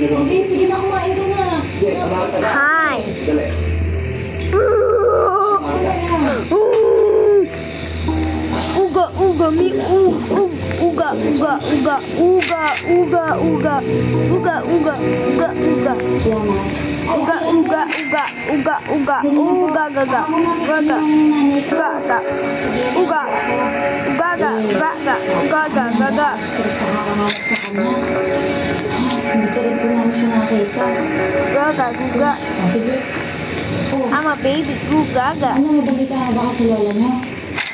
Okay, sige na, kumain ka na. Hi. Uga uga mi uga uga uga uga uga uga uga uga uga uga uga uga uga uga uga gaga gaga gaga uga gaga gaga gaga gaga. Stress na kakaharap sa kanya. Hindi rin po namin siya nakita. Gaga guga. Sige. Oh, I'm a baby guga gaga. ano, mabalita na ba kasi lola niyo?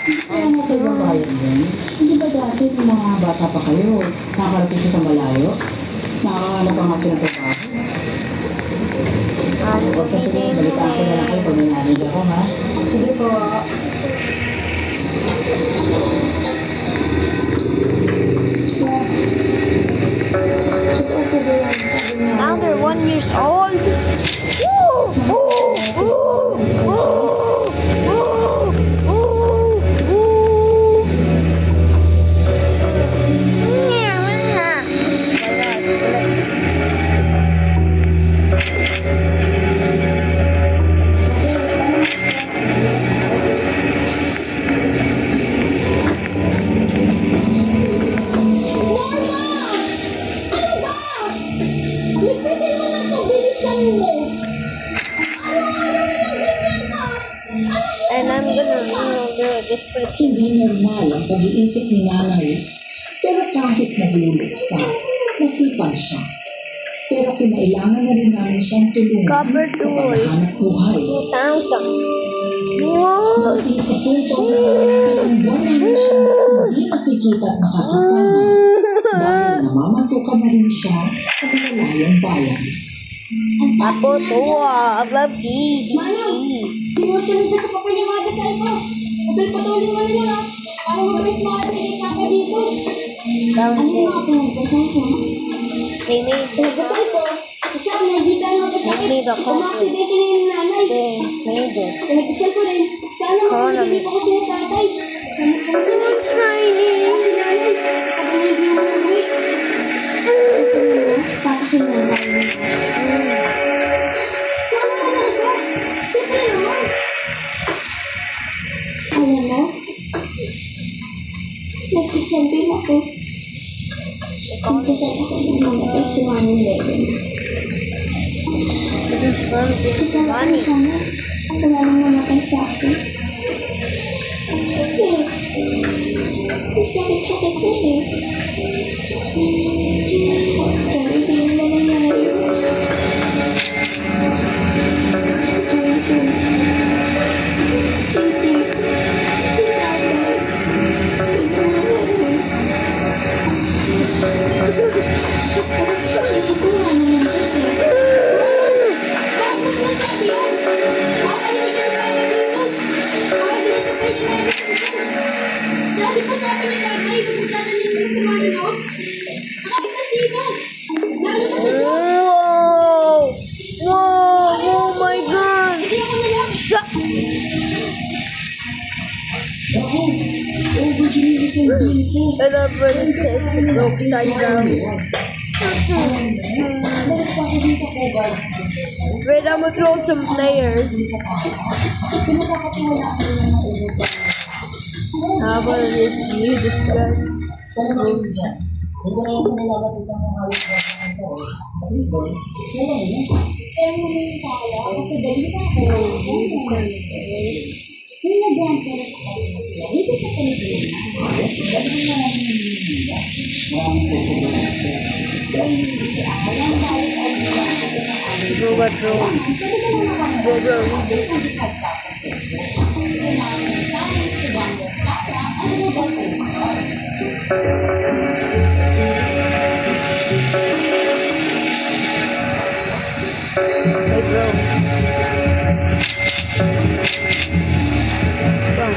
Kaya mo kayo babayad din? Hindi ba dati kung mga bata pa kayo, nakakarating siya sa malayo? Nakakahanap pa nga siya ng trabaho? Huwag ka sige, balitaan ko na lang kayo pag may narinig ako, ha? Sige po. Now they're 1 years old. Woo! Ooh! Ooh! Ooh! Ooh! Ooh! And I'm gonna read the description. Hindi normal ang pag-iisip ni nanay. Pero kahit nagluluksa, masipag siya. Pero kinailangan na rin namin siyang tulungan Cover sa tools. paghahanap buhay. 2,000. Wow! Dating sa punto na ilang buwan namin siyang hindi nakikita at nakakasama dahil namamasukan na rin siya sa malalayang bayan. Apo tuwa, baby. Sinuot ka nito sa papel yung mga dasal ko. Patol-patulin mo nila ha. Para mabilis makarating kay Papa dito. Ano yung mga pinagdasal ko? They made Pinagdasal ko. Kasi ako nakikita ng magkasakit. Umaksidente na yung nanay. They made it. Pinagdasal ko rin. Sana makapagiging ko kasi ng tatay. Sana ko kasi na. Trying. Si nanay. Tagal na hindi mo umuwi. Isipin mo, tapos yung nanay. Mama, ano ba? Siyempre naman. Alam mo, nag-isendin ako. Nag-isend ako ng mga text si Manong Leven. Isang ako sana, wala nang mamatay sa akin. Kasi, sakit-sakit ko eh. Pero hindi naman nangyari. Chichi, si tatay, tinangalan eh. Sabi ko nga naman Diyos eh. Bakit mas masabi yan? Makakalitin ka ni Mama Jesus. Makakalitin ka ni Mama Jesus. Tsaka di pa sabi ni tatay, kung magdadalhin mo sa mga niyo, sa kapit na sino? Lalo pa sa Diyos. Wow! Wow! Oh my God! Hindi ako na lang. Shut! Wow! Overgenesis ang dito. I love when it says upside down. Meron pa ako dito po ba? Wait, I'm gonna throw some players. Pinagkakatiwala ako ng mga ulo. How about this? You discuss. Kung ano yan? Kung ano ako nalalapitan ng halos na ito, kaya yun. Kaya mo na yung kaya, kasi balita ko, yung nag-grandparents ko kasi sila, dito sa Pilipinas, Dahil na namin yung maraming tutulungan siya. may hindi alam kahit ano na ako sa amin. Bro, what bro? Pwede ka na naman Bro, bro, sa 25,000 pesos. Kaya namin tayo, kaganda, kaya, ano mo ba sa inyo? Hey, bro. Come.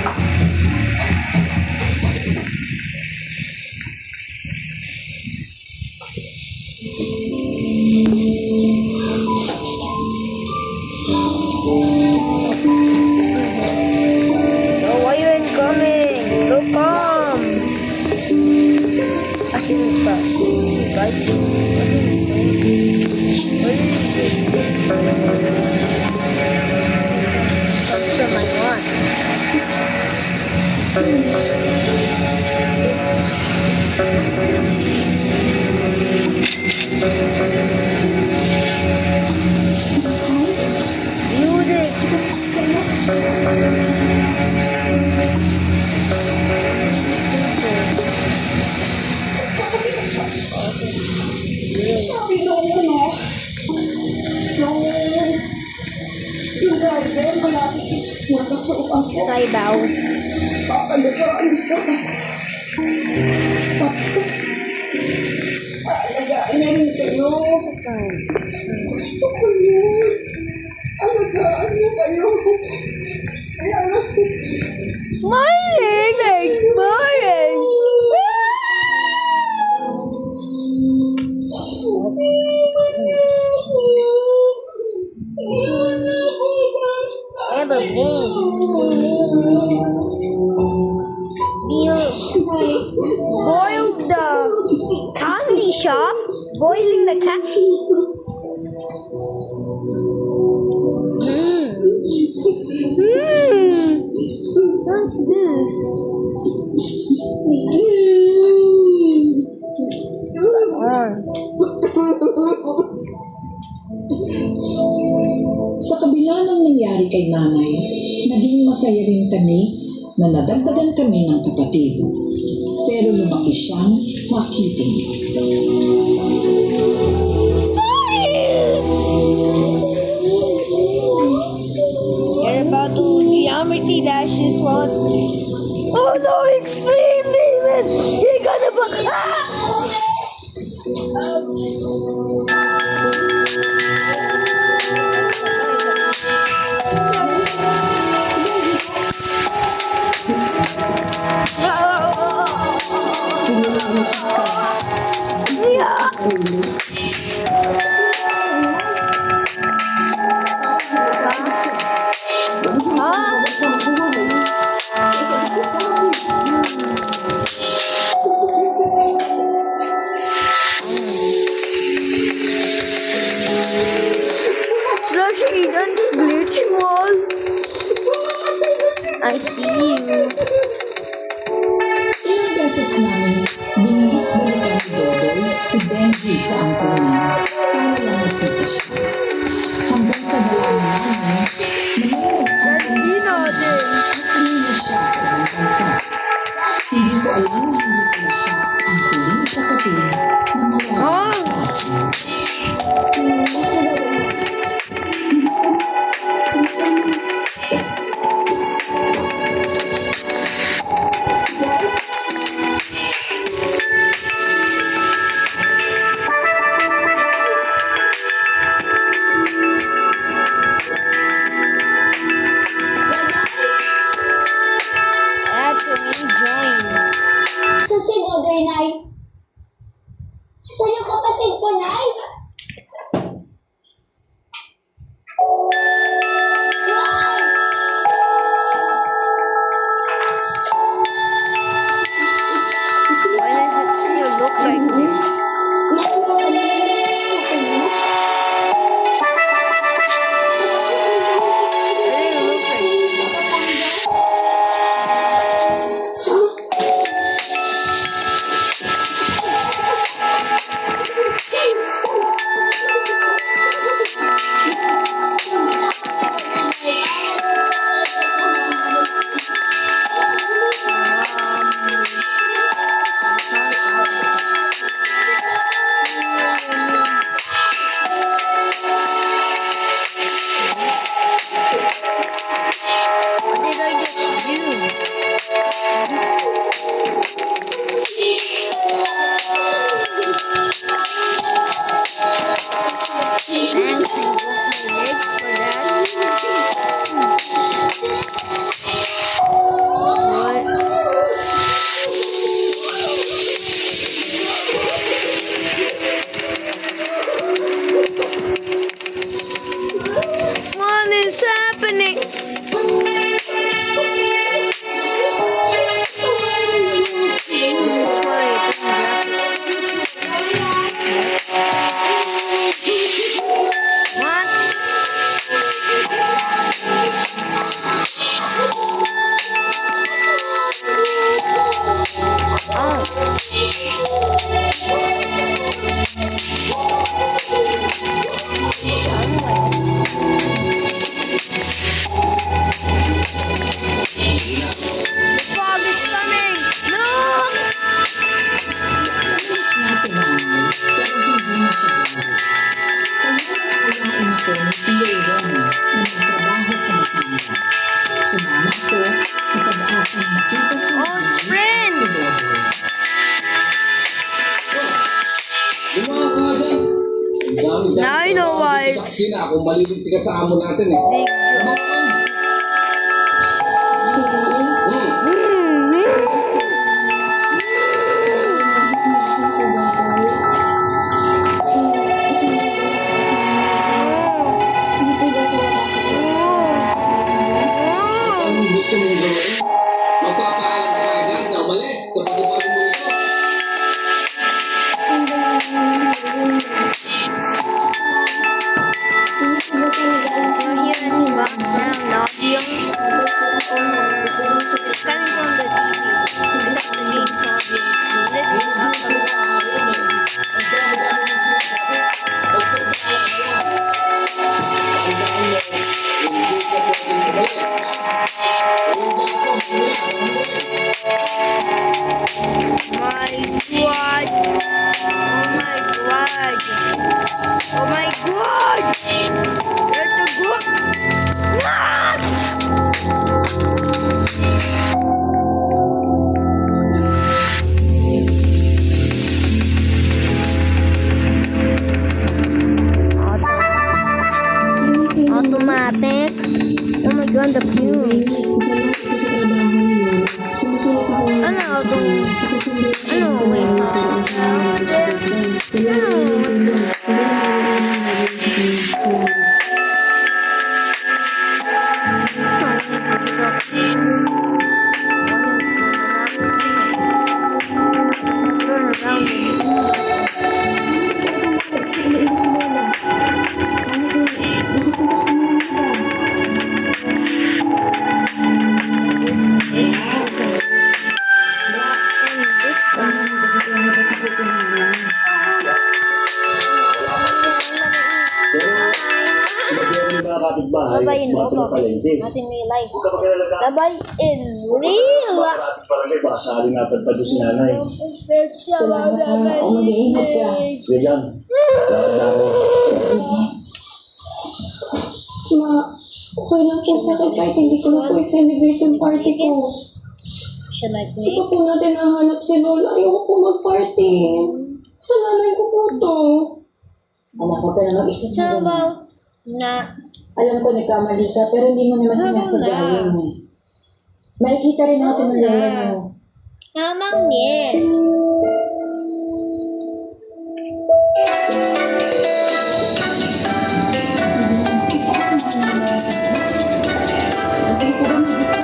Oh, why you ain't coming? Look, come. yung driver, malapit nakasuot Saibaw. Paalagaan ko. Tapos, paalagaan na rin kayo. Gusto ko yun. Alagaan mo kayo. Kaya nga, Morning! Morning! Boiled the candy shop? Boiling the cat? What's this? Sa kabila ng nangyari kay nanay, naging masaya rin kami na nadagdagan kami ng kapatid. Pero lumaki siyang makiting. You're about to geometry dash this one. Oh no, extreme demon! You're gonna Slushy, that's glitch wall. I see you. Ilang beses namin binalik-balikan ni Dodoy si Benji sa angkol niya para lang makita siya. Hanggang sa dalawa namin na may That's you natin. nag-inis siya sa ibang bansa. Hindi ko alam na hindi pala siya ang huling kapatid na mawala sa akin. Now I know why it's Sina, kung malilinti ka sa amo natin eh. big joke. Anong gusto mong gawin? Magpapaalam ka agad na umalis kapag upago mo ito. So here is background audio. It's coming from the TV. Except the game's audio is literally my god! Oh my god! Let the go! Ah! Automatic. Oh my god, the fumes. Ano itong... Ano, wait. Turn around and Sinabi ng mga kapitbahay, Babay in bato ng palengke. Nothing real life. Huwag ka makialaga. Babay in real life. Ating barangay, baka sakali napadpad doon si nanay. Salamat ha. O mag-iingat ka. Sige yan. Lakad na ako. Ma, okay lang po sa akin kahit hindi ko na po i-celebrate yung party ko. She like Di me. pa po natin nahanap si Lola. Ayoko po mag-party. Kasalanan ko po to. Anak ko, tayo mag-isip na rin. Na, Alam ko nagkamali ka, pero hindi mo naman sinasadya yun eh. Makikita rin natin ang lola mo. tamang yes. Kasi ko ba mag-isip?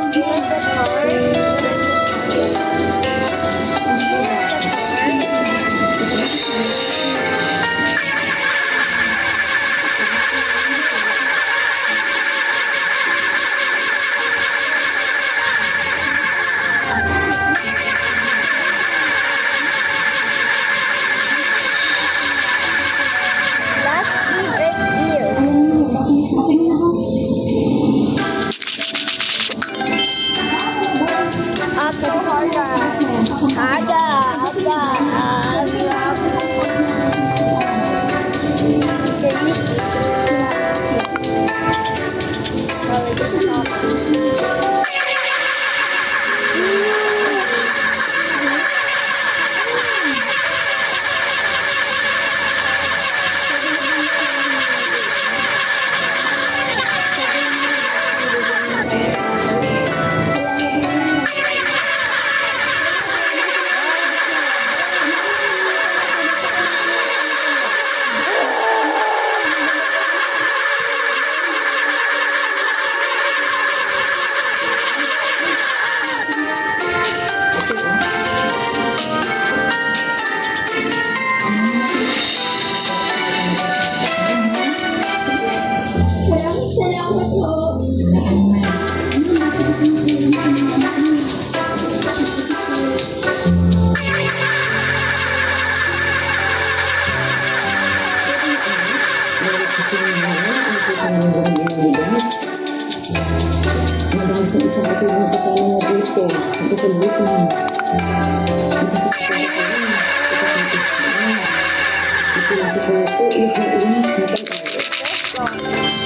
Last break ear. Alam niyo, bakit mas akin na ako? Ako harga. Harga. Salamat po. Magamit ang isang katulong kasama na dito. Nagkasalubot na. Nagkasakit ko na yun. Pagkatapos ko na. Ito na si Kuko. Iyak na iyak. Matang-awit.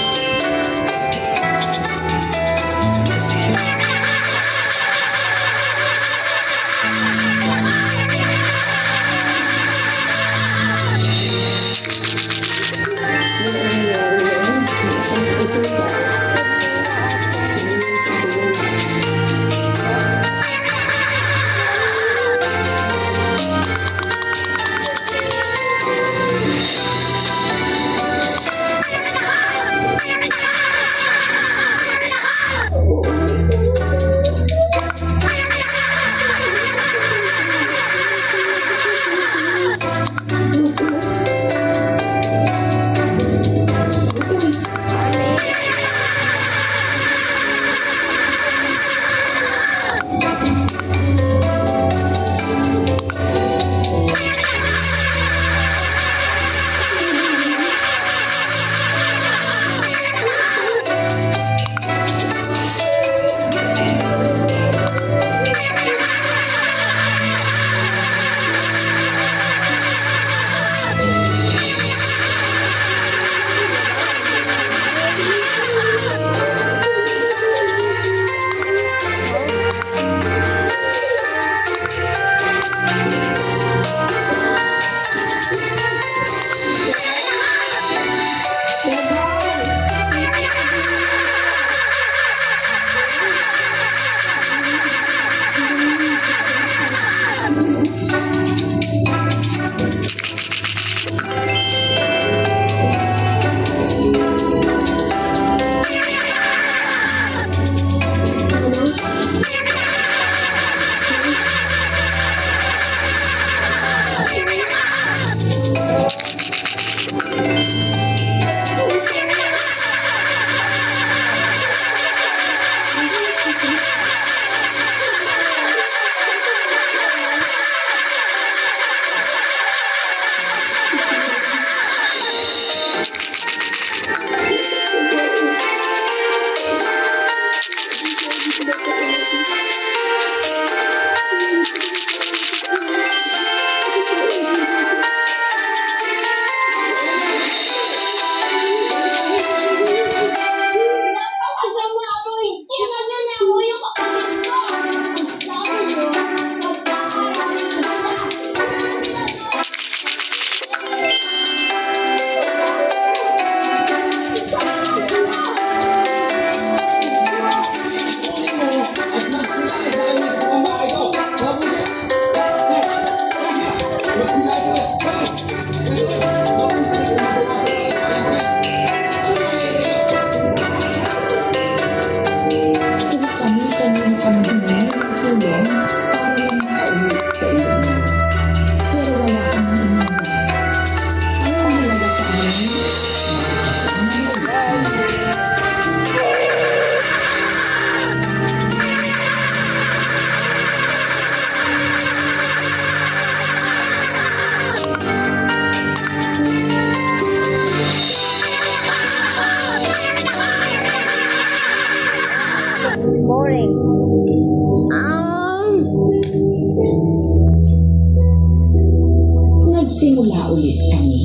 kami.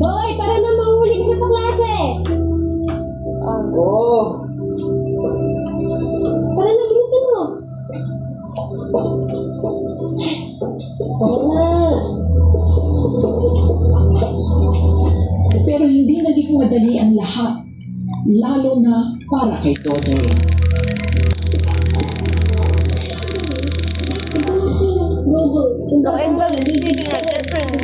Boy, tara na, mahuli ka sa klase. Oo. Tara na, bilisan mo. Tara na. Pero hindi naging madali ang lahat. Lalo na para kay Totoy. Ito na siya. Go, go. Okay, ba? Hindi na.